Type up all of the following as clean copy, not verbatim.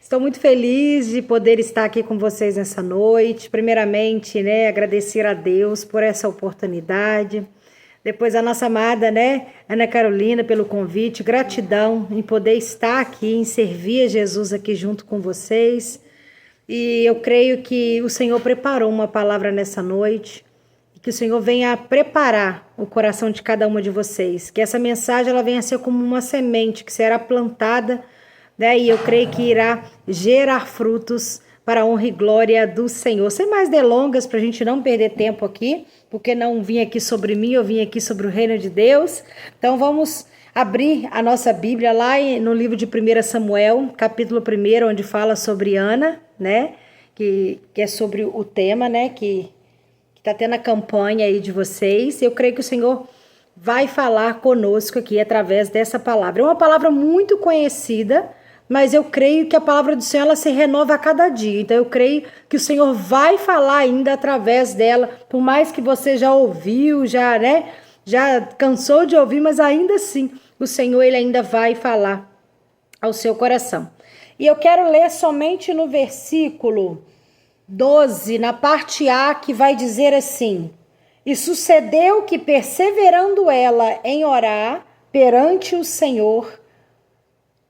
Estou muito feliz de poder estar aqui com vocês nessa noite. Primeiramente, agradecer a Deus por essa oportunidade. Depois a nossa amada, Ana Carolina, pelo convite. Gratidão em poder estar aqui, em servir a Jesus aqui junto com vocês. E eu creio que o Senhor preparou uma palavra nessa noite. E que o Senhor venha preparar o coração de cada uma de vocês. Que essa mensagem ela venha ser como uma semente que será plantada, e eu creio que irá gerar frutos para a honra e glória do Senhor. Sem mais delongas, para a gente não perder tempo aqui, porque não vim aqui sobre mim, eu vim aqui sobre o reino de Deus. Então vamos abrir a nossa Bíblia lá no livro de 1 Samuel, capítulo 1, onde fala sobre Ana, que é sobre o tema, que está tendo a campanha aí de vocês. Eu creio que o Senhor vai falar conosco aqui através dessa palavra. É uma palavra muito conhecida, mas eu creio que a palavra do Senhor ela se renova a cada dia. Então eu creio que o Senhor vai falar ainda através dela, por mais que você já ouviu, já cansou de ouvir, mas ainda assim o Senhor ele ainda vai falar ao seu coração. E eu quero ler somente no versículo 12, na parte A, que vai dizer assim: E sucedeu que, perseverando ela em orar perante o Senhor,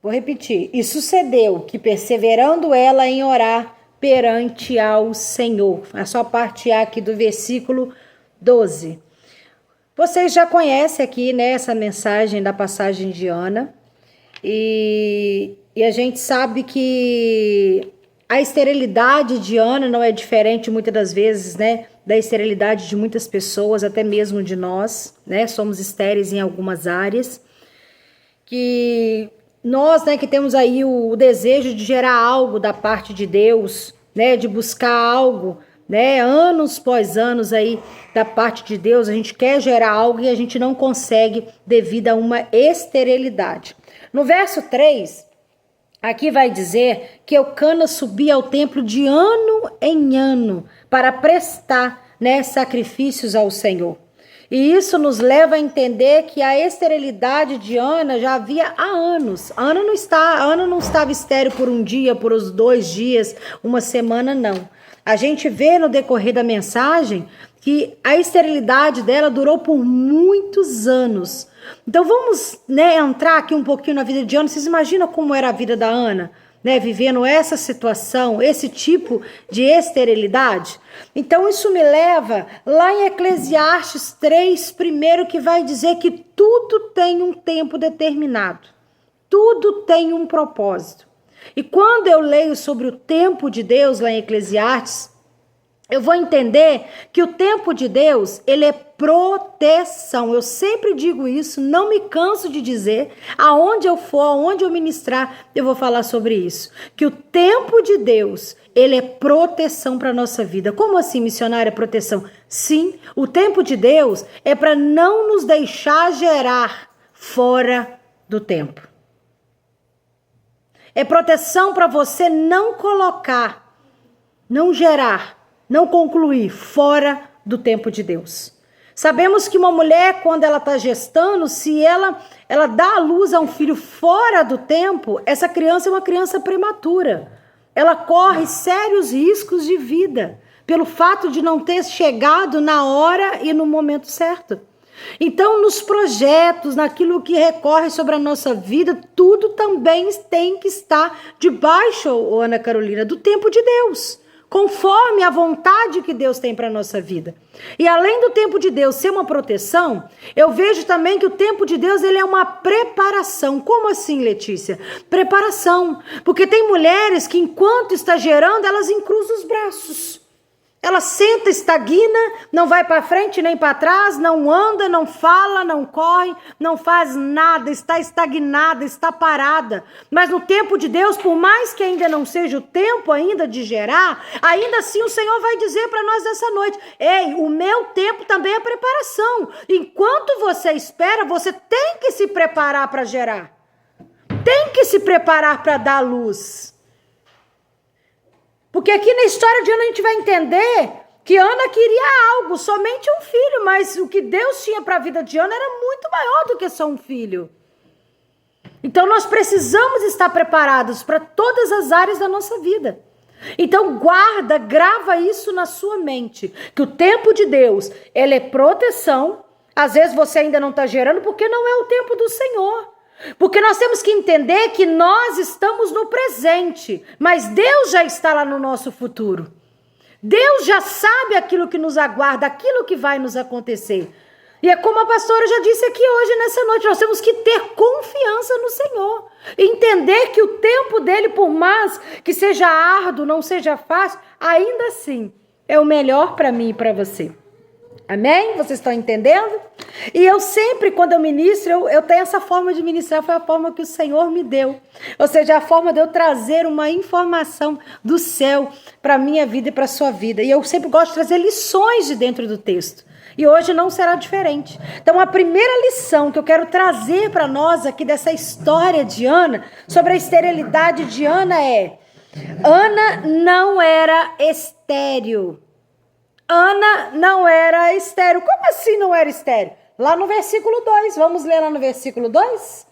vou repetir, e sucedeu que, perseverando ela em orar perante ao Senhor. É só a parte A aqui do versículo 12. Vocês já conhecem aqui, essa mensagem da passagem de Ana, e a gente sabe que a esterilidade de Ana não é diferente muitas das vezes, da esterilidade de muitas pessoas, até mesmo de nós, somos estéreis em algumas áreas, que nós, que temos aí o desejo de gerar algo da parte de Deus, de buscar algo, anos após anos aí da parte de Deus, a gente quer gerar algo e a gente não consegue devido a uma esterilidade. No verso 3, aqui vai dizer que Eucana subia ao templo de ano em ano para prestar, sacrifícios ao Senhor. E isso nos leva a entender que a esterilidade de Ana já havia há anos. Ana não estava estéril por um dia, por os 2 dias, uma semana, não. A gente vê no decorrer da mensagem que a esterilidade dela durou por muitos anos. Então vamos entrar aqui um pouquinho na vida de Ana. Vocês imaginam como era a vida da Ana? Vivendo essa situação, esse tipo de esterilidade. Então isso me leva lá em Eclesiastes 3, primeiro, que vai dizer que tudo tem um tempo determinado. Tudo tem um propósito. E quando eu leio sobre o tempo de Deus lá em Eclesiastes, eu vou entender que o tempo de Deus, ele é proteção. Eu sempre digo isso, não me canso de dizer. Aonde eu for, aonde eu ministrar, eu vou falar sobre isso. Que o tempo de Deus, ele é proteção para a nossa vida. Como assim, missionária, proteção? Sim, o tempo de Deus é para não nos deixar gerar fora do tempo. É proteção para você não colocar, não gerar, não concluir fora do tempo de Deus. Sabemos que uma mulher, quando ela está gestando, se ela dá à luz a um filho fora do tempo, essa criança é uma criança prematura. Ela corre sérios riscos de vida, pelo fato de não ter chegado na hora e no momento certo. Então, nos projetos, naquilo que recorre sobre a nossa vida, tudo também tem que estar debaixo, Ana Carolina, do tempo de Deus, conforme a vontade que Deus tem para a nossa vida. E além do tempo de Deus ser uma proteção, eu vejo também que o tempo de Deus ele é uma preparação. Como assim, Letícia? Preparação. Porque tem mulheres que enquanto está gerando, elas encruzam os braços. Ela senta, estagna, não vai para frente nem para trás, não anda, não fala, não corre, não faz nada, está estagnada, está parada. Mas no tempo de Deus, por mais que ainda não seja o tempo ainda de gerar, ainda assim o Senhor vai dizer para nós nessa noite: ei, o meu tempo também é preparação. Enquanto você espera, você tem que se preparar para gerar. Tem que se preparar para dar luz. Porque aqui na história de Ana a gente vai entender que Ana queria algo, somente um filho, mas o que Deus tinha para a vida de Ana era muito maior do que só um filho. Então nós precisamos estar preparados para todas as áreas da nossa vida. Então grava isso na sua mente, que o tempo de Deus, ele é proteção. Às vezes você ainda não está gerando porque não é o tempo do Senhor. Porque nós temos que entender que nós estamos no presente, mas Deus já está lá no nosso futuro. Deus já sabe aquilo que nos aguarda, aquilo que vai nos acontecer. E é como a pastora já disse aqui hoje, nessa noite, nós temos que ter confiança no Senhor. Entender que o tempo dele, por mais que seja árduo, não seja fácil, ainda assim é o melhor para mim e para você. Amém? Vocês estão entendendo? E eu sempre, quando eu ministro, eu tenho essa forma de ministrar, foi a forma que o Senhor me deu. Ou seja, a forma de eu trazer uma informação do céu para a minha vida e para a sua vida. E eu sempre gosto de trazer lições de dentro do texto. E hoje não será diferente. Então, a primeira lição que eu quero trazer para nós aqui dessa história de Ana, sobre a esterilidade de Ana é: Ana não era estéril. Ana não era estéril. Como assim não era estéril? Lá no versículo 2, vamos ler lá no versículo 2,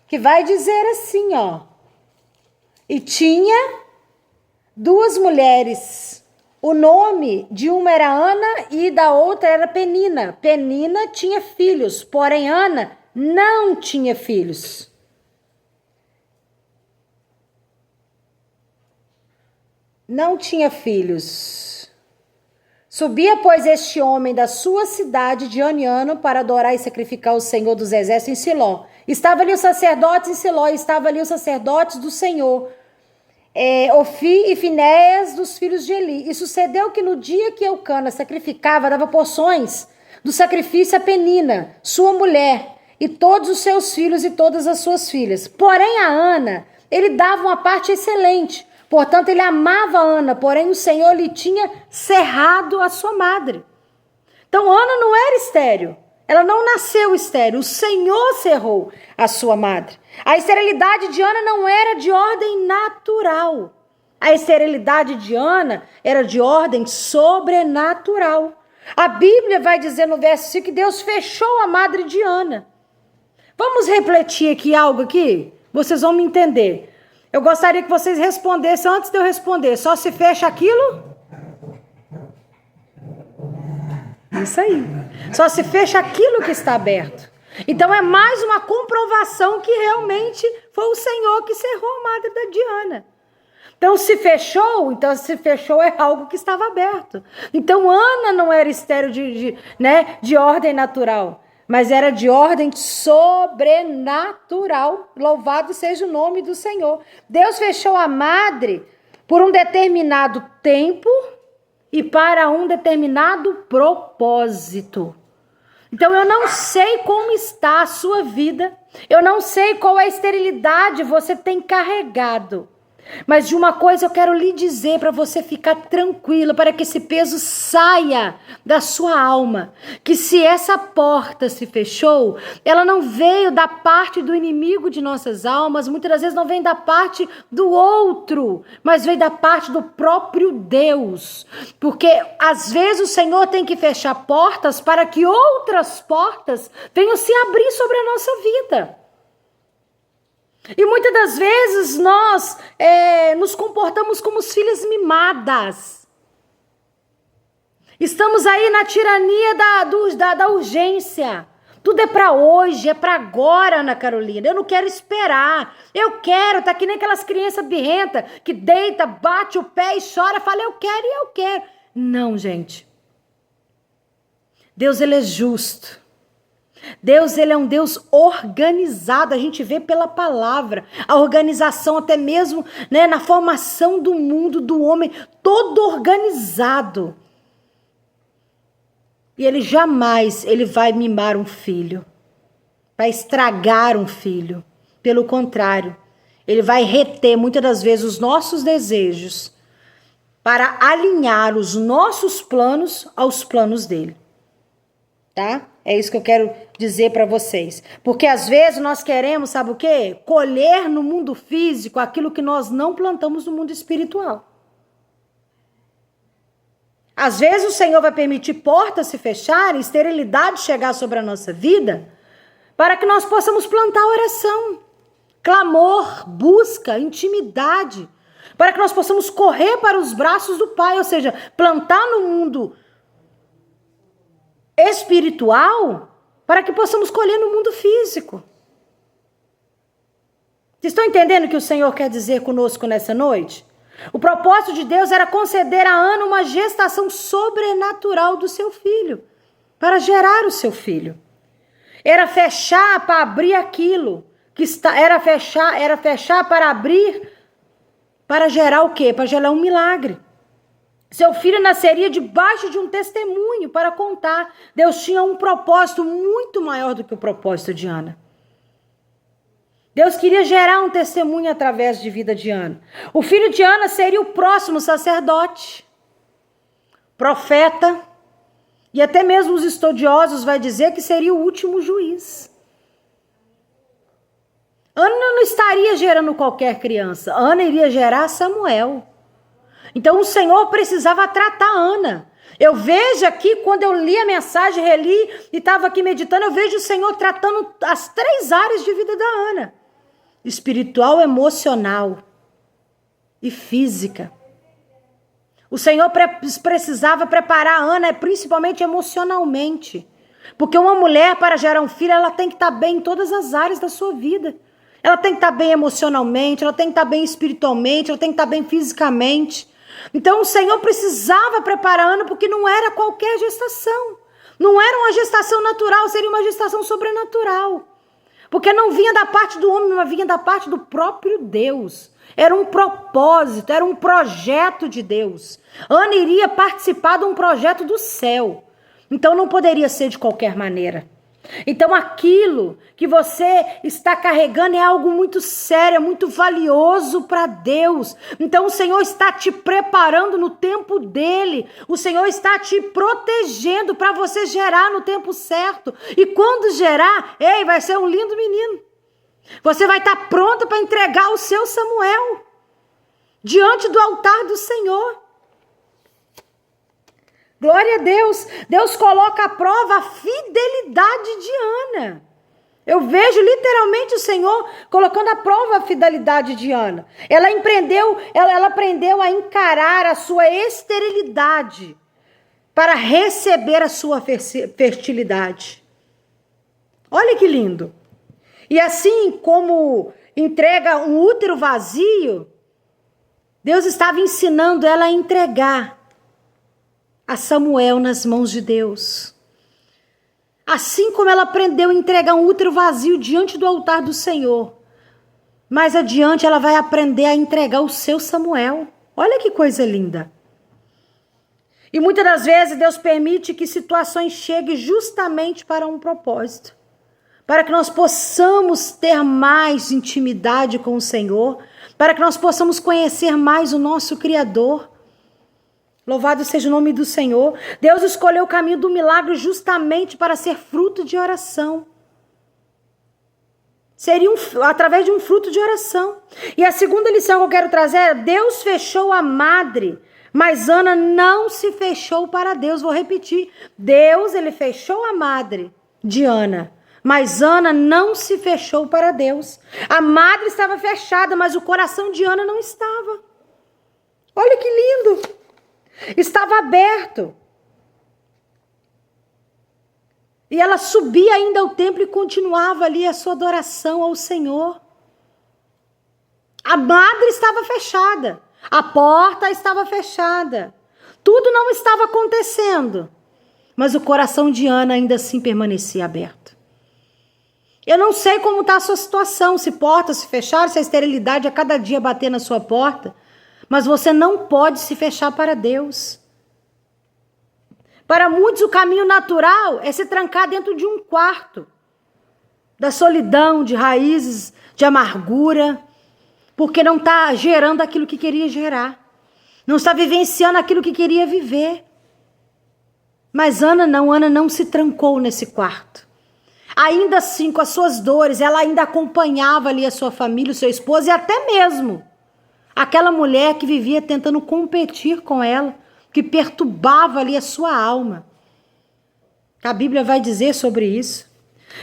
que vai dizer assim, ó. E tinha 2 mulheres. O nome de uma era Ana e da outra era Penina. Penina tinha filhos, porém Ana não tinha filhos. Não tinha filhos. Subia, pois, este homem da sua cidade de ano para adorar e sacrificar o Senhor dos Exércitos em Siló. Estava ali os sacerdotes em Siló, estava ali os sacerdotes do Senhor, Ofi e Finéias dos filhos de Eli. E sucedeu que no dia que Eucana sacrificava, dava porções do sacrifício a Penina, sua mulher, e todos os seus filhos e todas as suas filhas. Porém a Ana, ele dava uma parte excelente. Portanto, ele amava Ana, porém o Senhor lhe tinha cerrado a sua madre. Então, Ana não era estéril. Ela não nasceu estéril. O Senhor cerrou a sua madre. A esterilidade de Ana não era de ordem natural. A esterilidade de Ana era de ordem sobrenatural. A Bíblia vai dizer no verso 5 que Deus fechou a madre de Ana. Vamos refletir aqui algo aqui? Vocês vão me entender. Eu gostaria que vocês respondessem antes de eu responder. Só se fecha aquilo? Isso aí. Só se fecha aquilo que está aberto. Então é mais uma comprovação que realmente foi o Senhor que cerrou a madre da Diana. Então se fechou é algo que estava aberto. Então Ana não era estéril de ordem natural, mas era de ordem sobrenatural. Louvado seja o nome do Senhor. Deus fechou a madre por um determinado tempo e para um determinado propósito. Então eu não sei como está a sua vida, eu não sei qual é a esterilidade você tem carregado. Mas de uma coisa eu quero lhe dizer para você ficar tranquila, para que esse peso saia da sua alma. Que se essa porta se fechou, ela não veio da parte do inimigo de nossas almas, muitas das vezes não vem da parte do outro, mas veio da parte do próprio Deus. Porque às vezes o Senhor tem que fechar portas para que outras portas venham se abrir sobre a nossa vida. E muitas das vezes nós nos comportamos como filhas mimadas. Estamos aí na tirania da urgência. Tudo é para hoje, é para agora, Ana Carolina. Eu não quero esperar. Eu quero, tá que nem aquelas crianças birrentas que deita, bate o pé e chora, fala eu quero e eu quero. Não, gente. Deus, ele é justo. Deus, ele é um Deus organizado, a gente vê pela palavra, a organização até mesmo, né, na formação do mundo, do homem, todo organizado. E ele jamais, ele vai mimar um filho, vai estragar um filho. Pelo contrário, ele vai reter muitas das vezes os nossos desejos para alinhar os nossos planos aos planos dele. Tá? É isso que eu quero dizer para vocês. Porque às vezes nós queremos, sabe o quê? Colher no mundo físico aquilo que nós não plantamos no mundo espiritual. Às vezes o Senhor vai permitir portas se fecharem, esterilidade chegar sobre a nossa vida, para que nós possamos plantar oração, clamor, busca, intimidade, para que nós possamos correr para os braços do Pai, ou seja, plantar no mundo espiritual, para que possamos colher no mundo físico. Vocês estão entendendo o que o Senhor quer dizer conosco nessa noite? O propósito de Deus era conceder a Ana uma gestação sobrenatural do seu filho, para gerar o seu filho. Era fechar para abrir aquilo que está, era fechar para abrir, para gerar o quê? Para gerar um milagre. Seu filho nasceria debaixo de um testemunho para contar. Deus tinha um propósito muito maior do que o propósito de Ana. Deus queria gerar um testemunho através de vida de Ana. O filho de Ana seria o próximo sacerdote, profeta, e até mesmo os estudiosos vão dizer que seria o último juiz. Ana não estaria gerando qualquer criança. Ana iria gerar Samuel. Então o Senhor precisava tratar Ana. Eu vejo aqui, quando eu li a mensagem, reli e estava aqui meditando, eu vejo o Senhor tratando as 3 áreas de vida da Ana: espiritual, emocional e física. O Senhor precisava preparar a Ana, principalmente emocionalmente. Porque uma mulher, para gerar um filho, ela tem que estar bem em todas as áreas da sua vida. Ela tem que estar bem emocionalmente, ela tem que estar bem espiritualmente, ela tem que estar bem fisicamente. Então o Senhor precisava preparar a Ana, porque não era qualquer gestação. Não era uma gestação natural, seria uma gestação sobrenatural. Porque não vinha da parte do homem, mas vinha da parte do próprio Deus. Era um propósito, era um projeto de Deus. Ana iria participar de um projeto do céu. Então não poderia ser de qualquer maneira. Então aquilo que você está carregando é algo muito sério, muito valioso para Deus. Então o Senhor está te preparando no tempo dele. O Senhor está te protegendo para você gerar no tempo certo. E quando gerar, vai ser um lindo menino. Você vai estar pronta para entregar o seu Samuel diante do altar do Senhor. Glória a Deus. Deus coloca à prova a fidelidade de Ana. Eu vejo literalmente o Senhor colocando à prova a fidelidade de Ana. Ela aprendeu a encarar a sua esterilidade para receber a sua fertilidade. Olha que lindo. E assim como entrega um útero vazio, Deus estava ensinando ela a entregar a Samuel nas mãos de Deus. Assim como ela aprendeu a entregar um útero vazio diante do altar do Senhor, mais adiante ela vai aprender a entregar o seu Samuel. Olha que coisa linda. E muitas das vezes Deus permite que situações cheguem justamente para um propósito. Para que nós possamos ter mais intimidade com o Senhor, para que nós possamos conhecer mais o nosso Criador. Louvado seja o nome do Senhor. Deus escolheu o caminho do milagre justamente para ser fruto de oração. Seria através de um fruto de oração. E a segunda lição que eu quero trazer é: Deus fechou a madre, mas Ana não se fechou para Deus. Vou repetir. Deus, ele fechou a madre de Ana, mas Ana não se fechou para Deus. A madre estava fechada, mas o coração de Ana não estava. Olha que lindo. Estava aberto. E ela subia ainda ao templo e continuava ali a sua adoração ao Senhor. A madre estava fechada. A porta estava fechada. Tudo não estava acontecendo. Mas o coração de Ana ainda assim permanecia aberto. Eu não sei como está a sua situação, se portas se fecharam, se a esterilidade a cada dia bater na sua porta, mas você não pode se fechar para Deus. Para muitos o caminho natural é se trancar dentro de um quarto, da solidão, de raízes, de amargura, porque não está gerando aquilo que queria gerar, não está vivenciando aquilo que queria viver. Mas Ana não se trancou nesse quarto. Ainda assim, com as suas dores, ela ainda acompanhava ali a sua família, o seu esposo e até mesmo aquela mulher que vivia tentando competir com ela, que perturbava ali a sua alma. A Bíblia vai dizer sobre isso.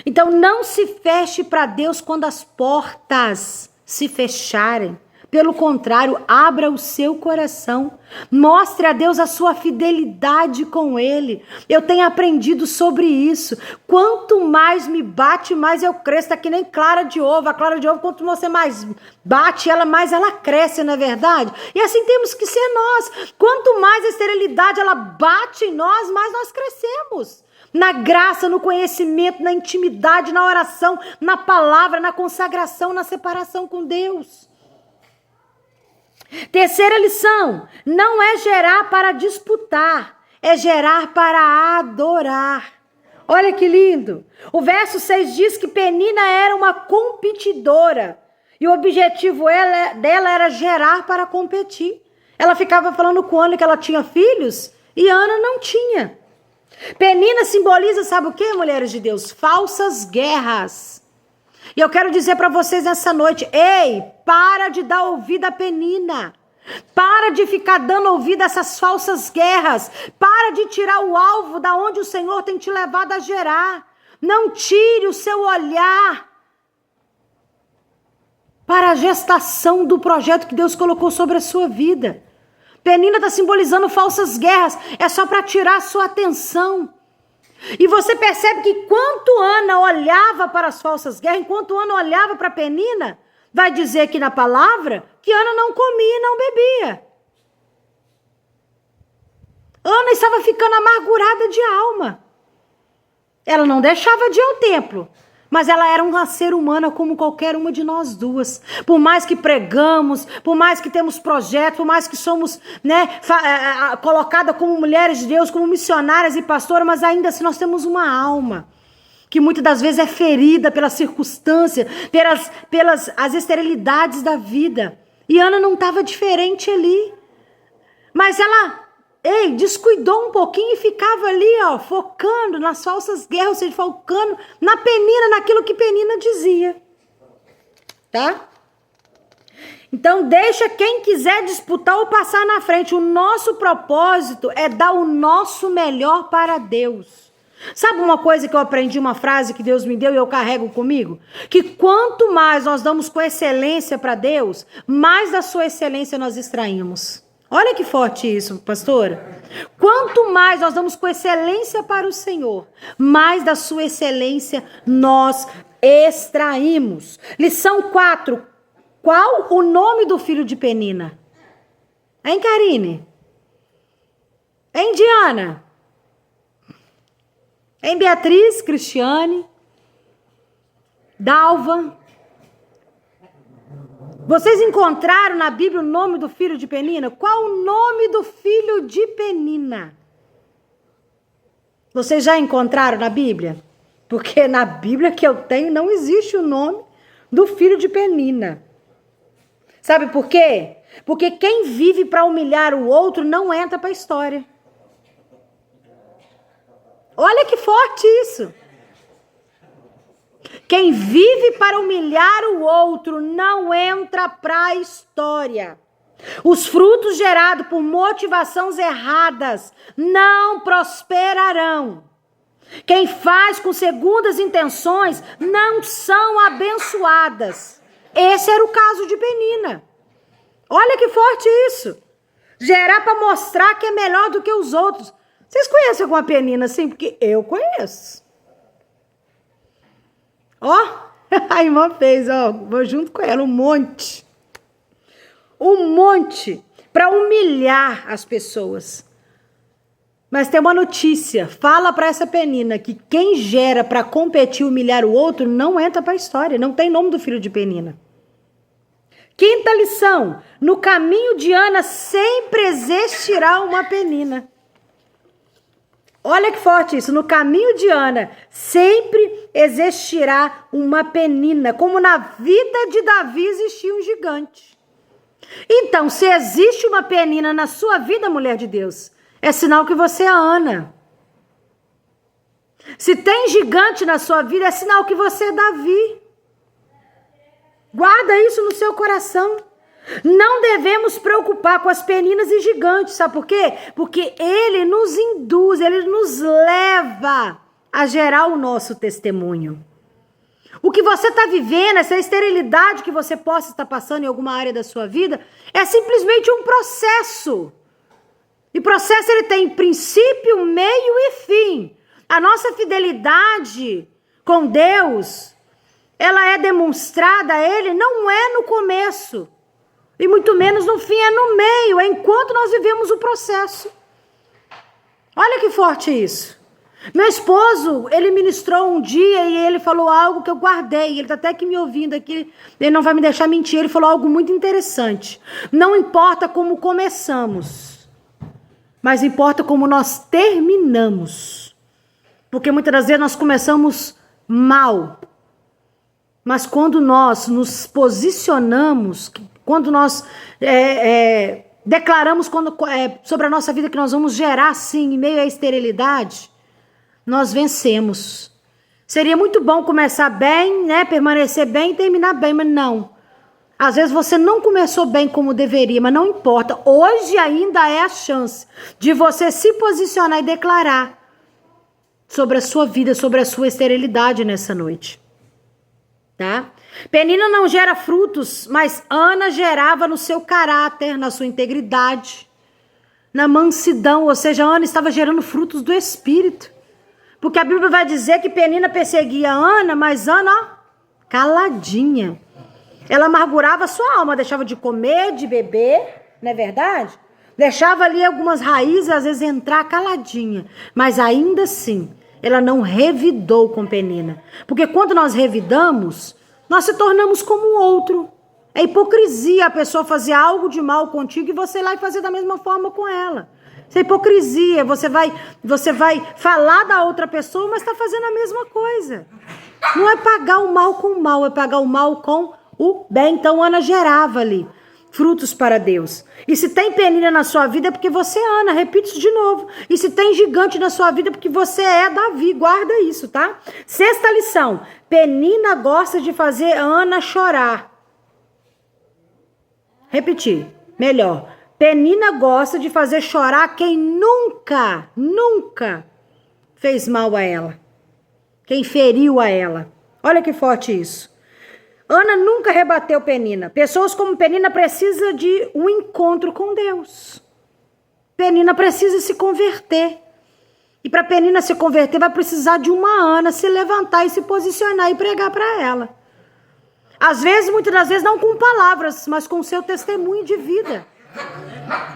Então não se feche para Deus quando as portas se fecharem. Pelo contrário, abra o seu coração. Mostre a Deus a sua fidelidade com Ele. Eu tenho aprendido sobre isso. Quanto mais me bate, mais eu cresço. Tá que nem clara de ovo. A clara de ovo, quanto você mais bate ela, mais ela cresce, não é verdade? E assim temos que ser nós. Quanto mais a esterilidade ela bate em nós, mais nós crescemos. Na graça, no conhecimento, na intimidade, na oração, na palavra, na consagração, na separação com Deus. Terceira lição, não é gerar para disputar, é gerar para adorar. Olha que lindo. O verso 6 diz que Penina era uma competidora e o objetivo dela era gerar para competir. Ela ficava falando com Ana que ela tinha filhos e Ana não tinha. Penina simboliza, sabe o que, mulheres de Deus? Falsas guerras. E eu quero dizer para vocês nessa noite, ei, para de dar ouvido a Penina. Para de ficar dando ouvido a essas falsas guerras. Para de tirar o alvo da onde o Senhor tem te levado a gerar. Não tire o seu olhar para a gestação do projeto que Deus colocou sobre a sua vida. Penina está simbolizando falsas guerras. É só para tirar a sua atenção. E você percebe que enquanto Ana olhava para as falsas guerras, enquanto Ana olhava para Penina, vai dizer aqui na palavra que Ana não comia e não bebia. Ana estava ficando amargurada de alma. Ela não deixava de ir ao templo, mas ela era uma ser humana como qualquer uma de nós duas. Por mais que pregamos, por mais que temos projetos, por mais que somos colocadas como mulheres de Deus, como missionárias e pastoras, mas ainda assim nós temos uma alma que muitas das vezes é ferida pela circunstância, pelas as esterilidades da vida. E Ana não estava diferente ali. Mas ela descuidou um pouquinho e ficava ali, focando nas falsas guerras, ou seja, focando na Penina, naquilo que Penina dizia. Tá? Então, deixa quem quiser disputar ou passar na frente. O nosso propósito é dar o nosso melhor para Deus. Sabe uma coisa que eu aprendi, uma frase que Deus me deu e eu carrego comigo? Que quanto mais nós damos com excelência para Deus, mais da sua excelência nós extraímos. Olha que forte isso, pastora. Quanto mais nós damos com excelência para o Senhor, mais da sua excelência nós extraímos. Lição 4. Qual o nome do filho de Penina? Hein, Karine? Hein, Diana? Hein, Beatriz, Cristiane? Dalva? Vocês encontraram na Bíblia o nome do filho de Penina? Qual o nome do filho de Penina? Vocês já encontraram na Bíblia? Porque na Bíblia que eu tenho não existe o nome do filho de Penina. Sabe por quê? Porque quem vive para humilhar o outro não entra para a história. Olha que forte isso. Quem vive para humilhar o outro não entra para a história. Os frutos gerados por motivações erradas não prosperarão. Quem faz com segundas intenções não são abençoadas. Esse era o caso de Penina. Olha que forte isso. Gerar para mostrar que é melhor do que os outros. Vocês conhecem alguma Penina assim? Porque eu conheço. A irmã fez, vou junto com ela, um monte. Para humilhar as pessoas. Mas tem uma notícia, fala para essa Penina que quem gera para competir e humilhar o outro não entra para a história, não tem nome do filho de Penina. Quinta lição, no caminho de Ana sempre existirá uma Penina. Olha que forte isso, no caminho de Ana sempre existirá uma Penina, como na vida de Davi existia um gigante. Então, se existe uma Penina na sua vida, mulher de Deus, é sinal que você é Ana. Se tem gigante na sua vida, é sinal que você é Davi. Guarda isso no seu coração. Não devemos preocupar com as peninas e gigantes, sabe por quê? Porque ele nos induz, ele nos leva a gerar o nosso testemunho. O que você está vivendo, essa esterilidade que você possa estar passando em alguma área da sua vida, é simplesmente um processo. E processo ele tem princípio, meio e fim. A nossa fidelidade com Deus, ela é demonstrada a Ele, não é no começo. E muito menos no fim, é no meio, é enquanto nós vivemos o processo. Olha que forte isso. Meu esposo, ele ministrou um dia e ele falou algo que eu guardei. Ele está até aqui me ouvindo aqui, ele não vai me deixar mentir. Ele falou algo muito interessante. Não importa como começamos, mas importa como nós terminamos. Porque muitas das vezes nós começamos mal. Mas quando nós nos posicionamos, quando nós declaramos sobre a nossa vida que nós vamos gerar, sim, em meio à esterilidade, nós vencemos. Seria muito bom começar bem, né, permanecer bem e terminar bem, mas não. Às vezes você não começou bem como deveria, mas não importa. Hoje ainda é a chance de você se posicionar e declarar sobre a sua vida, sobre a sua esterilidade nessa noite. Tá? Penina não gera frutos, mas Ana gerava no seu caráter, na sua integridade, na mansidão, ou seja, Ana estava gerando frutos do Espírito. Porque a Bíblia vai dizer que Penina perseguia Ana, mas Ana, ó, caladinha. Ela amargurava a sua alma, deixava de comer, de beber, não é verdade? Deixava ali algumas raízes, às vezes entrar caladinha. Mas ainda assim, ela não revidou com Penina. Porque quando nós revidamos, nós se tornamos como o outro. É hipocrisia a pessoa fazer algo de mal contigo e você ir lá e fazer da mesma forma com ela. Isso é hipocrisia. Você vai falar da outra pessoa, mas está fazendo a mesma coisa. Não é pagar o mal com o mal, é pagar o mal com o bem. Então Ana gerava ali frutos para Deus. E se tem Penina na sua vida é porque você é Ana, repito isso de novo. E se tem gigante na sua vida é porque você é Davi, guarda isso, tá? Sexta lição, Penina gosta de fazer Ana chorar. Repetir, melhor. Penina gosta de fazer chorar quem nunca fez mal a ela. Quem feriu a ela. Olha que forte isso. Ana nunca rebateu Penina. Pessoas como Penina precisam de um encontro com Deus. Penina precisa se converter. E para Penina se converter, vai precisar de uma Ana se levantar e se posicionar e pregar para ela. Às vezes, muitas das vezes, não com palavras, mas com o seu testemunho de vida.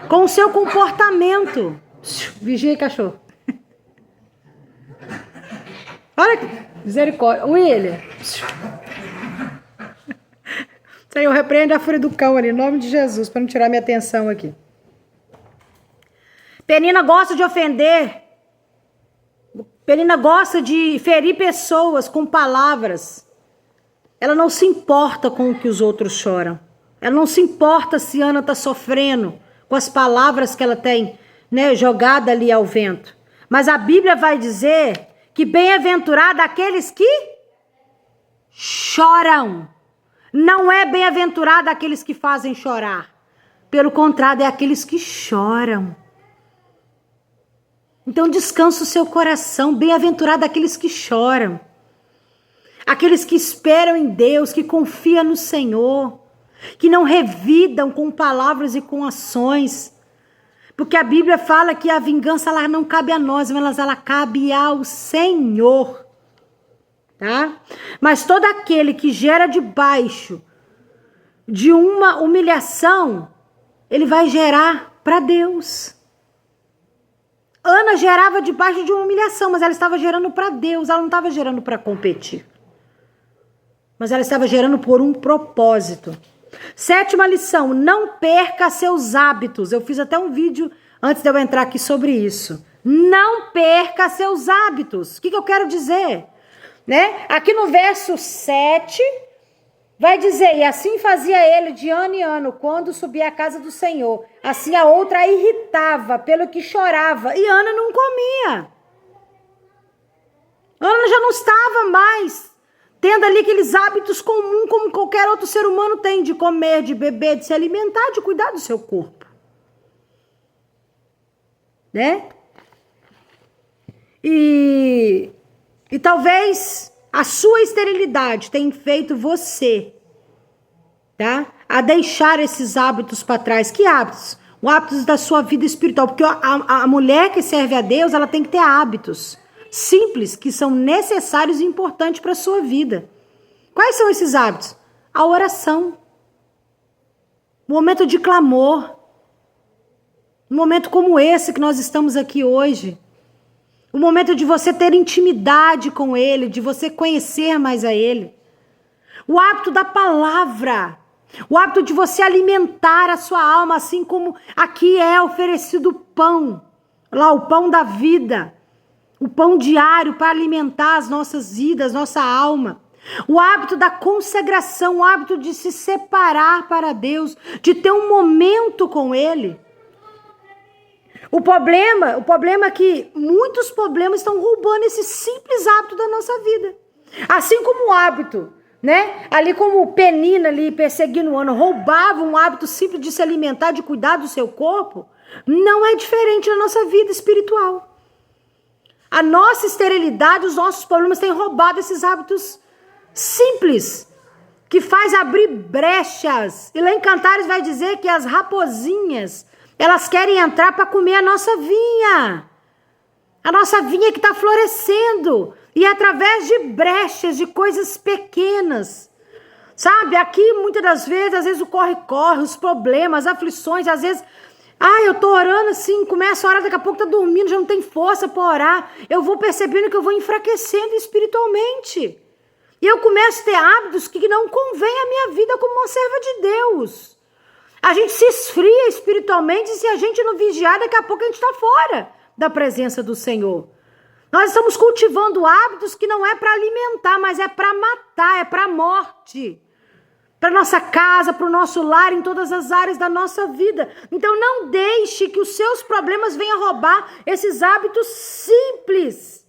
Com o seu comportamento. Vigia aí, cachorro. Olha que misericórdia. William. Senhor, repreende a fúria do cão ali, em nome de Jesus, para não tirar minha atenção aqui. Penina gosta de ofender. Penina gosta de ferir pessoas com palavras. Ela não se importa com o que os outros choram. Ela não se importa se Ana está sofrendo com as palavras que ela tem, né, jogada ali ao vento. Mas a Bíblia vai dizer que bem-aventurado aqueles que choram. Não é bem-aventurado aqueles que fazem chorar. Pelo contrário, é aqueles que choram. Então descansa o seu coração. Bem-aventurado aqueles que choram. Aqueles que esperam em Deus, que confiam no Senhor. Que não revidam com palavras e com ações. Porque a Bíblia fala que a vingança ela não cabe a nós, mas ela cabe ao Senhor. Tá? Mas todo aquele que gera debaixo de uma humilhação, ele vai gerar para Deus. Ana gerava debaixo de uma humilhação, mas ela estava gerando para Deus, ela não estava gerando para competir. Mas ela estava gerando por um propósito. Sétima lição, não perca seus hábitos. Eu fiz até um vídeo antes de eu entrar aqui sobre isso. Não perca seus hábitos. O que eu quero dizer? Né? Aqui no verso 7, vai dizer, e assim fazia ele de ano em ano, quando subia à casa do Senhor. Assim a outra a irritava, pelo que chorava, e Ana não comia. Ana já não estava mais tendo ali aqueles hábitos comuns, como qualquer outro ser humano tem, de comer, de beber, de se alimentar, de cuidar do seu corpo. Né? E E talvez a sua esterilidade tenha feito você, tá? A deixar esses hábitos para trás. Que hábitos? Os hábitos da sua vida espiritual. Porque a mulher que serve a Deus, ela tem que ter hábitos simples, que são necessários e importantes para a sua vida. Quais são esses hábitos? A oração. Um momento de clamor. Um momento como esse que nós estamos aqui hoje. Um momento de você ter intimidade com Ele, de você conhecer mais a Ele. O hábito da palavra. O hábito de você alimentar a sua alma, assim como aqui é oferecido o pão. Lá, o pão da vida. O pão diário para alimentar as nossas vidas, nossa alma. O hábito da consagração, o hábito de se separar para Deus, de ter um momento com Ele. O problema é que muitos problemas estão roubando esse simples hábito da nossa vida. Assim como o hábito, né? Ali como Penina ali perseguindo o Ana, roubava um hábito simples de se alimentar, de cuidar do seu corpo, não é diferente na nossa vida espiritual. A nossa esterilidade, os nossos problemas têm roubado esses hábitos simples, que faz abrir brechas. E lá em Cantares vai dizer que as raposinhas, elas querem entrar para comer a nossa vinha. A nossa vinha que está florescendo. E através de brechas, de coisas pequenas. Sabe, aqui muitas das vezes, às vezes o corre-corre, os problemas, as aflições, às vezes... eu tô orando assim, começo a orar, daqui a pouco tá dormindo, já não tem força para orar. Eu vou percebendo que eu vou enfraquecendo espiritualmente. E eu começo a ter hábitos que não convêm à minha vida como uma serva de Deus. A gente se esfria espiritualmente e se a gente não vigiar, daqui a pouco a gente está fora da presença do Senhor. Nós estamos cultivando hábitos que não é para alimentar, mas é para matar, é para a morte. Para nossa casa, para o nosso lar, em todas as áreas da nossa vida. Então não deixe que os seus problemas venham roubar esses hábitos simples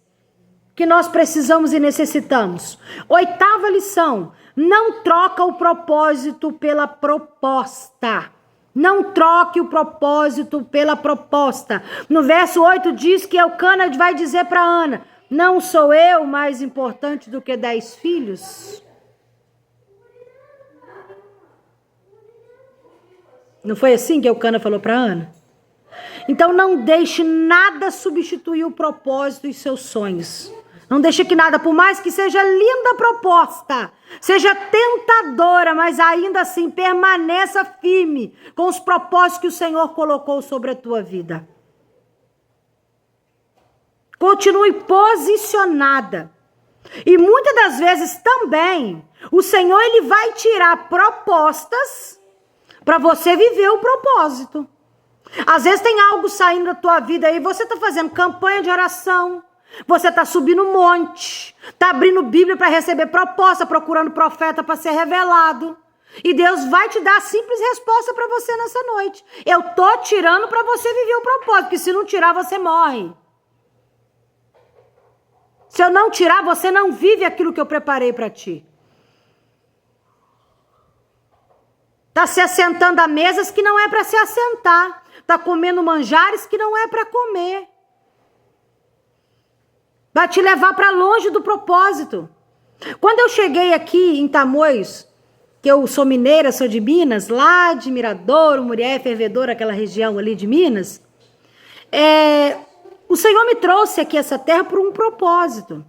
que nós precisamos e necessitamos. 8ª lição: não troca o propósito pela proposta. Não troque o propósito pela proposta. No verso 8 diz que Elcana vai dizer para Ana: não sou eu mais importante do que 10 filhos? Não foi assim que Elcana falou para Ana? Então não deixe nada substituir o propósito e seus sonhos. Não deixe que nada, por mais que seja linda a proposta, seja tentadora, mas ainda assim permaneça firme com os propósitos que o Senhor colocou sobre a tua vida. Continue posicionada. E muitas das vezes também, o Senhor ele vai tirar propostas para você viver o propósito. Às vezes tem algo saindo da tua vida aí, você está fazendo campanha de oração, você está subindo um monte, está abrindo Bíblia para receber proposta, procurando profeta para ser revelado. E Deus vai te dar a simples resposta para você nessa noite. Eu estou tirando para você viver o propósito, porque se não tirar, você morre. Se eu não tirar, você não vive aquilo que eu preparei para ti. Está se assentando a mesas que não é para se assentar. Está comendo manjares que não é para comer. Vai te levar para longe do propósito. Quando eu cheguei aqui em Tamoios, que eu sou mineira, sou de Minas, lá de Miradouro, Murié, Fervedor, aquela região ali de Minas, o Senhor me trouxe aqui essa terra por um propósito.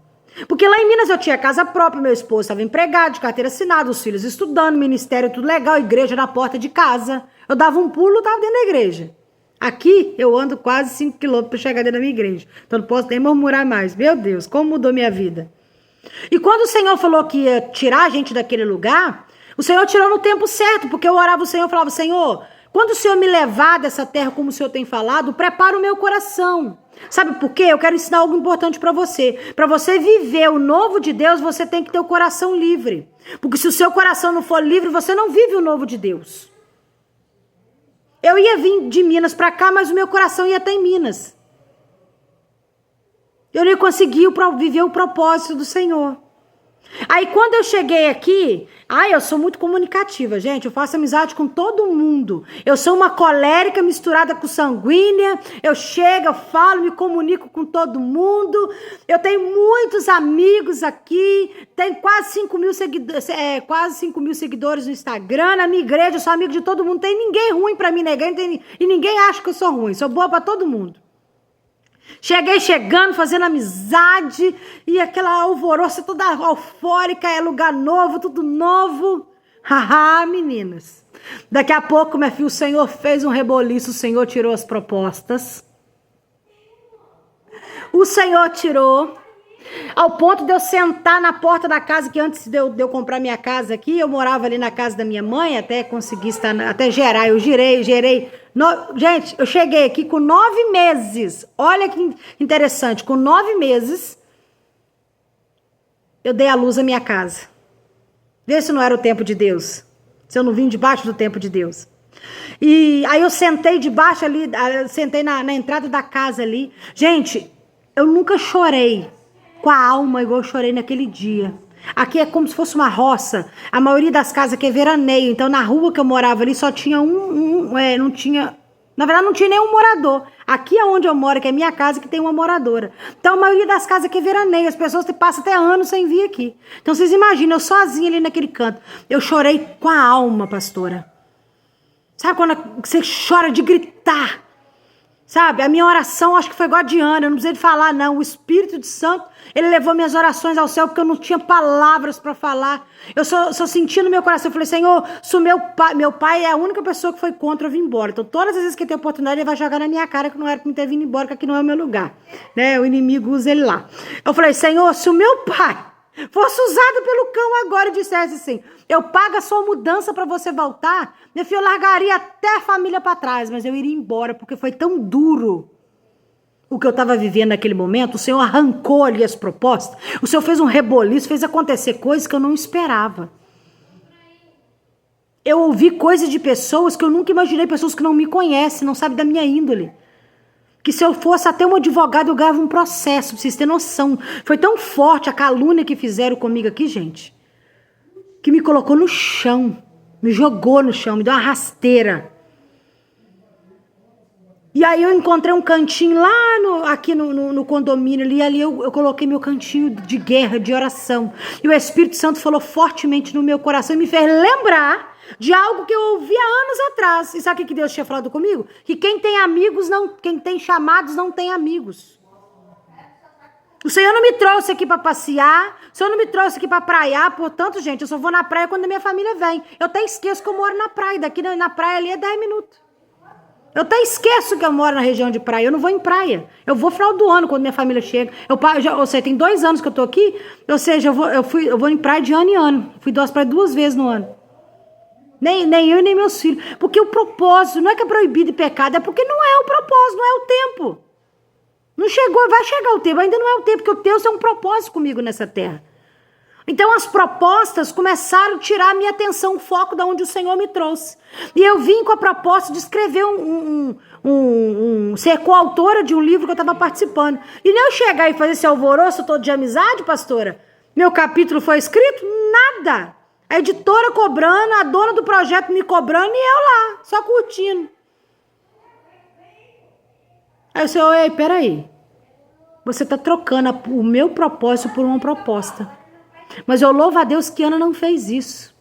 Porque lá em Minas eu tinha casa própria, meu esposo estava empregado, de carteira assinada, os filhos estudando, ministério tudo legal, igreja na porta de casa. Eu dava um pulo, estava dentro da igreja. Aqui eu ando quase 5 quilômetros para chegar dentro da minha igreja. Então não posso nem murmurar mais. Meu Deus, como mudou minha vida. E quando o Senhor falou que ia tirar a gente daquele lugar, o Senhor tirou no tempo certo, porque eu orava o Senhor e falava: Senhor, quando o Senhor me levar dessa terra como o Senhor tem falado, prepara o meu coração. Sabe por quê? Eu quero ensinar algo importante para você. Para você viver o novo de Deus, você tem que ter o coração livre. Porque se o seu coração não for livre, você não vive o novo de Deus. Eu ia vir de Minas para cá, mas o meu coração ia estar em Minas. Eu não ia conseguir viver o propósito do Senhor. Aí quando eu cheguei aqui, eu sou muito comunicativa, gente, eu faço amizade com todo mundo. Eu sou uma colérica misturada com sanguínea, eu chego, eu falo, me comunico com todo mundo. Eu tenho muitos amigos aqui, tenho quase 5 mil seguidores no Instagram, na minha igreja, eu sou amigo de todo mundo, não tem ninguém ruim pra mim na igreja, e ninguém acha que eu sou ruim, sou boa pra todo mundo. Cheguei chegando, fazendo amizade, e aquela alvoroça toda eufórica, é lugar novo, tudo novo. Haha, meninas. Daqui a pouco, minha filha, o Senhor fez um reboliço, o Senhor tirou as propostas. O Senhor tirou, ao ponto de eu sentar na porta da casa, que antes de eu comprar minha casa aqui, eu morava ali na casa da minha mãe, até conseguir estar, até gerar, eu gerei. Gente, eu cheguei aqui com 9 meses, olha que interessante, com 9 meses, eu dei à luz a minha casa. Vê se não era o tempo de Deus, se eu não vim debaixo do tempo de Deus. E aí eu sentei debaixo ali, sentei na entrada da casa ali. Gente, eu nunca chorei com a alma igual eu chorei naquele dia. Aqui é como se fosse uma roça. A maioria das casas aqui é veraneio. Então na rua que eu morava ali só tinha não tinha, na verdade não tinha nenhum morador. Aqui é onde eu moro, que é minha casa, que tem uma moradora. Então a maioria das casas aqui é veraneio. As pessoas passam até anos sem vir aqui. Então vocês imaginam, eu sozinha ali naquele canto. Eu chorei com a alma, pastora. Sabe quando você chora de gritar? Sabe, a minha oração acho que foi igual a Diana, eu não precisei de falar não, o Espírito Santo, ele levou minhas orações ao céu, porque eu não tinha palavras para falar, eu só senti no meu coração, eu falei, Senhor, se o meu pai é a única pessoa que foi contra eu vir embora, então todas as vezes que ele tem oportunidade, ele vai jogar na minha cara que não era para me ter vindo embora, que aqui não é o meu lugar, né, o inimigo usa ele lá. Eu falei, Senhor, se o meu pai fosse usado pelo cão agora e dissesse assim, eu pago a sua mudança para você voltar, meu filho, eu largaria até a família para trás, mas eu iria embora, porque foi tão duro o que eu estava vivendo naquele momento. O Senhor arrancou ali as propostas, o Senhor fez um reboliço, fez acontecer coisas que eu não esperava. Eu ouvi coisas de pessoas que eu nunca imaginei, pessoas que não me conhecem, não sabem da minha índole. Que se eu fosse até um advogado, eu ganhava um processo, pra vocês terem noção. Foi tão forte a calúnia que fizeram comigo aqui, gente, que me colocou no chão, me jogou no chão, me deu uma rasteira. E aí eu encontrei um cantinho lá aqui no condomínio, ali eu coloquei meu cantinho de guerra, de oração. E o Espírito Santo falou fortemente no meu coração e me fez lembrar de algo que eu ouvi há anos atrás. E sabe o que Deus tinha falado comigo? Que quem tem amigos, quem tem chamados não tem amigos. O Senhor não me trouxe aqui para passear, o Senhor não me trouxe aqui para praiar, portanto, gente, eu só vou na praia quando a minha família vem. Eu até esqueço que eu moro na praia, daqui na praia ali é 10 minutos. Eu até esqueço que eu moro na região de praia, eu não vou em praia. Eu vou no final do ano, quando minha família chega. Ou seja, tem 2 anos que eu tô aqui, ou seja, eu vou em praia de ano em ano. Fui 2 vezes no ano. Nem eu, nem meus filhos. Porque o propósito, não é que é proibido e pecado, é porque não é o propósito, não é o tempo. Não chegou, vai chegar o tempo, ainda não é o tempo, porque o Deus tem um propósito comigo nessa terra. Então as propostas começaram a tirar a minha atenção, o foco de onde o Senhor me trouxe. E eu vim com a proposta de escrever ser coautora de um livro que eu estava participando. E nem eu chegar e fazer esse alvoroço todo de amizade, pastora, meu capítulo foi escrito, nada. A editora cobrando, a dona do projeto me cobrando e eu lá, só curtindo. Aí o Senhor, ei, peraí. Você está trocando o meu propósito por uma proposta. Mas eu louvo a Deus que Ana não fez isso.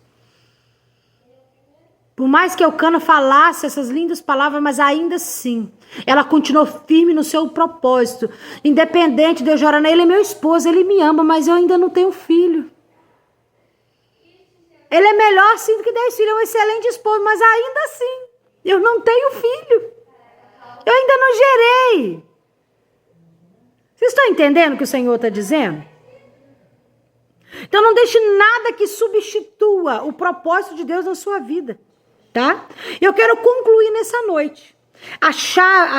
Por mais que Eucana falasse essas lindas palavras, mas ainda assim, ela continuou firme no seu propósito. Independente de eu chorar, ele é meu esposo, ele me ama, mas eu ainda não tenho filho. Ele é melhor assim do que 10 filhos, é um excelente esposo, mas ainda assim, eu não tenho filho. Eu ainda não gerei. Vocês estão entendendo o que o Senhor está dizendo? Então não deixe nada que substitua o propósito de Deus na sua vida, tá? Eu quero concluir nessa noite. A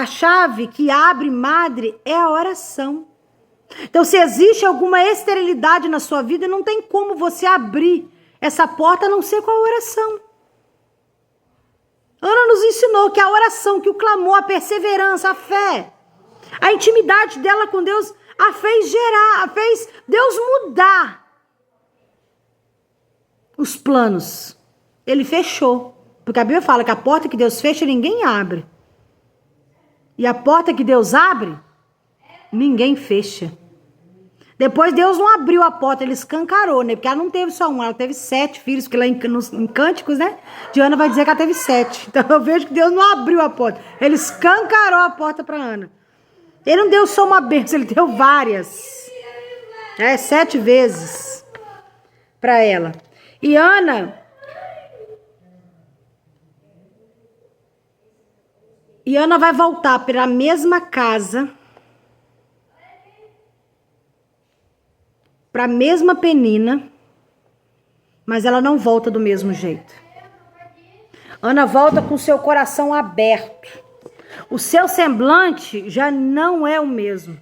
chave que abre madre é a oração. Então se existe alguma esterilidade na sua vida, não tem como você abrir essa porta a não ser com a oração. Ana nos ensinou que a oração, que o clamor, a perseverança, a fé, a intimidade dela com Deus a fez gerar, a fez Deus mudar os planos. Ele fechou. Porque a Bíblia fala que a porta que Deus fecha, ninguém abre. E a porta que Deus abre, ninguém fecha. Depois Deus não abriu a porta, ele escancarou, né? Porque ela não teve só um, ela teve 7 filhos, porque lá em Cânticos, né? Diana vai dizer que ela teve 7. Então eu vejo que Deus não abriu a porta. Ele escancarou a porta para Ana. Ele não deu só uma bênção, ele deu várias. 7 vezes para ela. E Ana vai voltar para a mesma casa, para a mesma Penina, mas ela não volta do mesmo jeito. Ana volta com seu coração aberto. O seu semblante já não é o mesmo.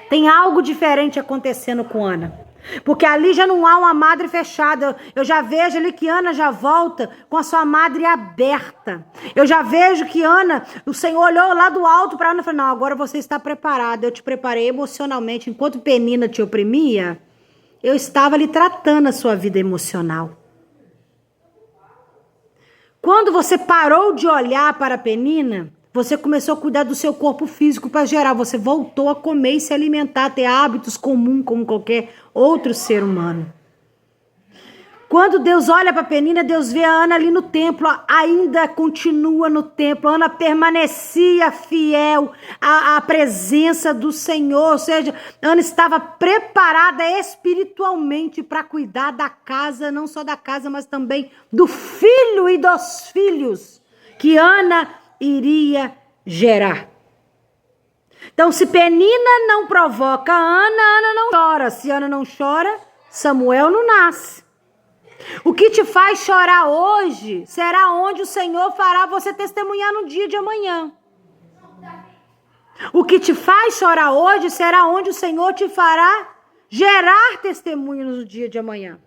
Tem algo diferente acontecendo com Ana. Porque ali já não há uma madre fechada. Eu já vejo ali que Ana já volta com a sua madre aberta. Eu já vejo que Ana, o Senhor olhou lá do alto para Ana e falou: não, agora você está preparada. Eu te preparei emocionalmente. Enquanto Penina te oprimia, eu estava ali tratando a sua vida emocional. Quando você parou de olhar para Penina, você começou a cuidar do seu corpo físico para gerar. Você voltou a comer e se alimentar, ter hábitos comuns como qualquer outro ser humano. Quando Deus olha para Penina, Deus vê a Ana ali no templo, ainda continua no templo. A Ana permanecia fiel à presença do Senhor. Ou seja, Ana estava preparada espiritualmente para cuidar da casa, não só da casa, mas também do filho e dos filhos que Ana iria gerar. Então, se Penina não provoca Ana, Ana não chora. Se Ana não chora, Samuel não nasce. O que te faz chorar hoje será onde o Senhor fará você testemunhar no dia de amanhã. O que te faz chorar hoje será onde o Senhor te fará gerar testemunho no dia de amanhã.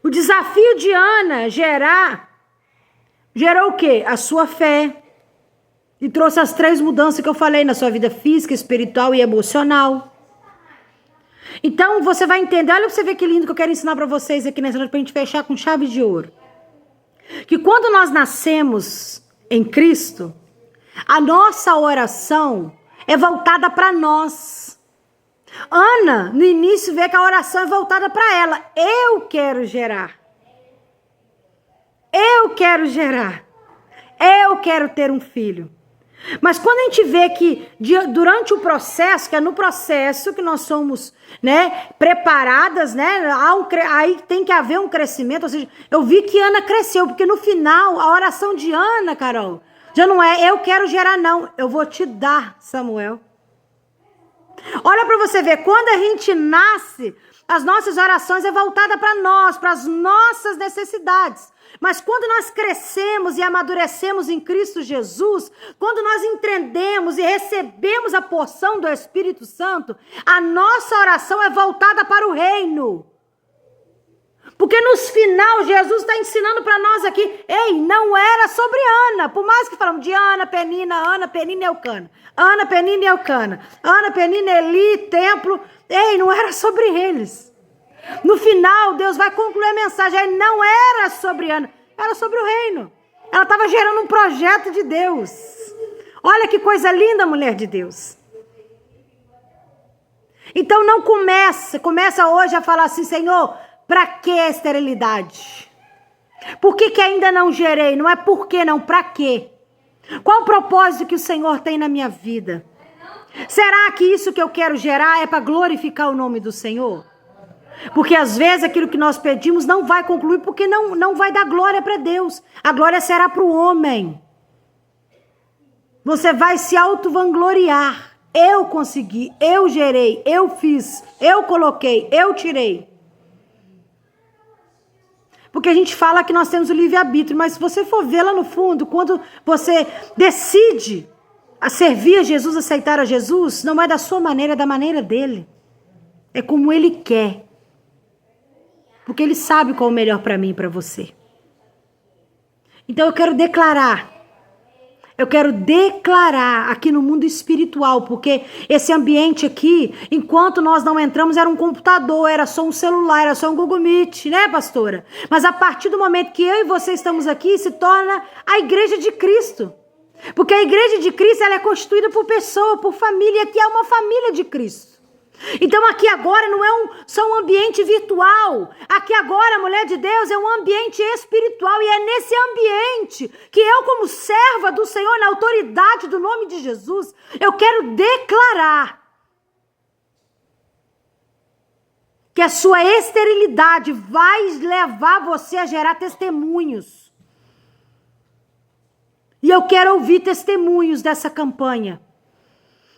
O desafio de Ana gerou o quê? A sua fé. E trouxe as 3 mudanças que eu falei na sua vida física, espiritual e emocional. Então você vai entender, olha pra você ver que lindo que eu quero ensinar para vocês aqui nessa noite, pra gente fechar com chave de ouro. Que quando nós nascemos em Cristo, a nossa oração é voltada para nós. Ana, no início, vê que a oração é voltada para ela. Eu quero gerar. Eu quero gerar. Eu quero ter um filho. Mas quando a gente vê que durante o processo, que é no processo que nós somos, né, preparadas, né, aí tem que haver um crescimento. Ou seja, eu vi que Ana cresceu, porque no final, a oração de Ana, Carol, já não é eu quero gerar, não. Eu vou te dar, Samuel. Olha para você ver, quando a gente nasce, as nossas orações é voltada para nós, para as nossas necessidades. Mas quando nós crescemos e amadurecemos em Cristo Jesus, quando nós entendemos e recebemos a porção do Espírito Santo, a nossa oração é voltada para o reino. Porque nos final, Jesus está ensinando para nós aqui, ei, não era sobre Ana, por mais que falamos de Ana, Penina e Elcana, Ana, Penina e Elcana, Ana, Penina, Eli, templo, ei, não era sobre eles. No final, Deus vai concluir a mensagem, aí não era sobre Ana, era sobre o reino. Ela estava gerando um projeto de Deus. Olha que coisa linda, mulher de Deus. Então não começa hoje a falar assim, Senhor, para que esterilidade? Por que ainda não gerei? Não é por que não, para quê? Qual o propósito que o Senhor tem na minha vida? Será que isso que eu quero gerar é para glorificar o nome do Senhor? Porque às vezes aquilo que nós pedimos não vai concluir, porque não vai dar glória para Deus. A glória será para o homem. Você vai se auto-vangloriar. Eu consegui, eu gerei, eu fiz, eu coloquei, eu tirei. Porque a gente fala que nós temos o livre-arbítrio, mas se você for ver lá no fundo, quando você decide a servir a Jesus, aceitar a Jesus, não é da sua maneira, é da maneira dele. É como ele quer. Porque ele sabe qual é o melhor para mim e para você. Então eu quero declarar Eu quero declarar aqui no mundo espiritual, porque esse ambiente aqui, enquanto nós não entramos, era um computador, era só um celular, era só um Google Meet, né, pastora? Mas a partir do momento que eu e você estamos aqui, se torna a igreja de Cristo. Porque a igreja de Cristo, ela é constituída por pessoa, por família, que é uma família de Cristo. Então aqui agora não é só um ambiente virtual. Aqui agora, mulher de Deus, é um ambiente espiritual. E é nesse ambiente que eu, como serva do Senhor, na autoridade do nome de Jesus, eu quero declarar que a sua esterilidade vai levar você a gerar testemunhos. E eu quero ouvir testemunhos dessa campanha.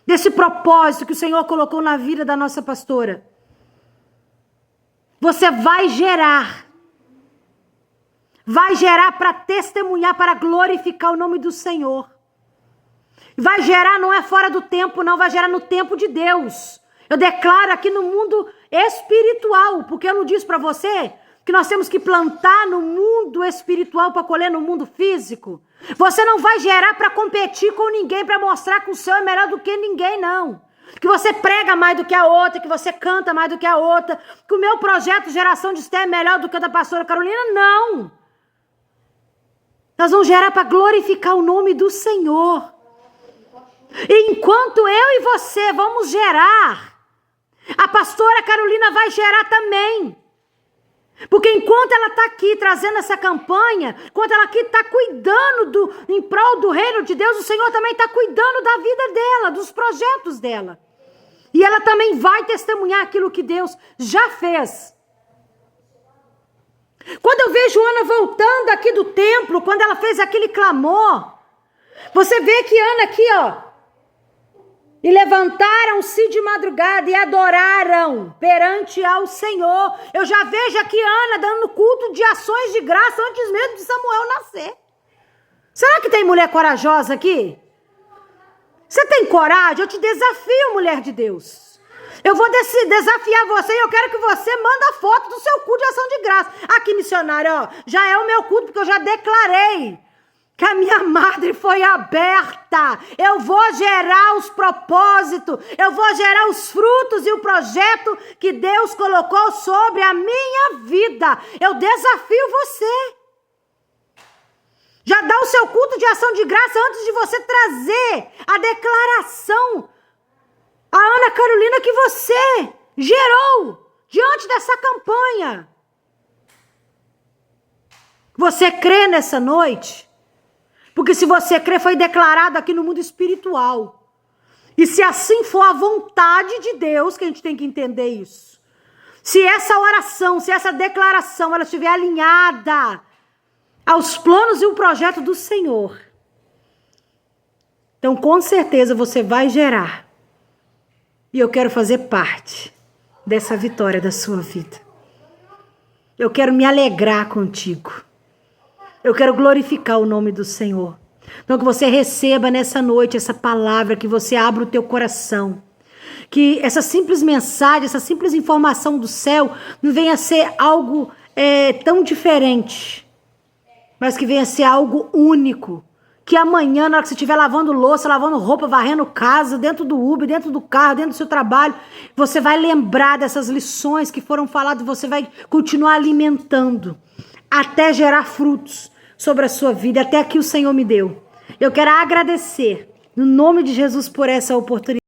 Desse propósito que o Senhor colocou na vida da nossa pastora. Você vai gerar para testemunhar, para glorificar o nome do Senhor. Vai gerar não é fora do tempo, não, vai gerar no tempo de Deus. Eu declaro aqui no mundo espiritual, porque eu não disse para você que nós temos que plantar no mundo espiritual para colher no mundo físico. Você não vai gerar para competir com ninguém, para mostrar que o seu é melhor do que ninguém, não. Que você prega mais do que a outra, que você canta mais do que a outra, que o meu projeto Geração de Esté é melhor do que o da pastora Carolina, não. Nós vamos gerar para glorificar o nome do Senhor. E enquanto eu e você vamos gerar, a pastora Carolina vai gerar também. Porque enquanto ela está aqui trazendo essa campanha, enquanto ela aqui está cuidando em prol do reino de Deus, o Senhor também está cuidando da vida dela, dos projetos dela. E ela também vai testemunhar aquilo que Deus já fez. Quando eu vejo Ana voltando aqui do templo, quando ela fez aquele clamor, você vê que Ana aqui, ó, e levantaram-se de madrugada e adoraram perante ao Senhor. Eu já vejo aqui Ana dando culto de ações de graça antes mesmo de Samuel nascer. Será que tem mulher corajosa aqui? Você tem coragem? Eu te desafio, mulher de Deus. Eu vou desafiar você e eu quero que você mande a foto do seu culto de ação de graça. Aqui, missionário, ó, já é o meu culto, porque eu já declarei que a minha madre foi aberta. Eu vou gerar os propósitos, eu vou gerar os frutos e o projeto que Deus colocou sobre a minha vida. Eu desafio você. Já dá o seu culto de ação de graça antes de você trazer a declaração, a Ana Carolina, que você gerou diante dessa campanha. Você crê nessa noite? Porque se você crê, foi declarado aqui no mundo espiritual. E se assim for a vontade de Deus, que a gente tem que entender isso. Se essa oração, se essa declaração, ela estiver alinhada aos planos e o projeto do Senhor, então com certeza você vai gerar. E eu quero fazer parte dessa vitória da sua vida. Eu quero me alegrar contigo. Eu quero glorificar o nome do Senhor. Então que você receba nessa noite essa palavra, que você abra o teu coração. Que essa simples mensagem, essa simples informação do céu não venha a ser algo tão diferente, mas que venha a ser algo único. Que amanhã, na hora que você estiver lavando louça, lavando roupa, varrendo casa, dentro do Uber, dentro do carro, dentro do seu trabalho, você vai lembrar dessas lições que foram faladas e você vai continuar alimentando até gerar frutos sobre a sua vida, até que o Senhor me deu. Eu quero agradecer, no nome de Jesus, por essa oportunidade.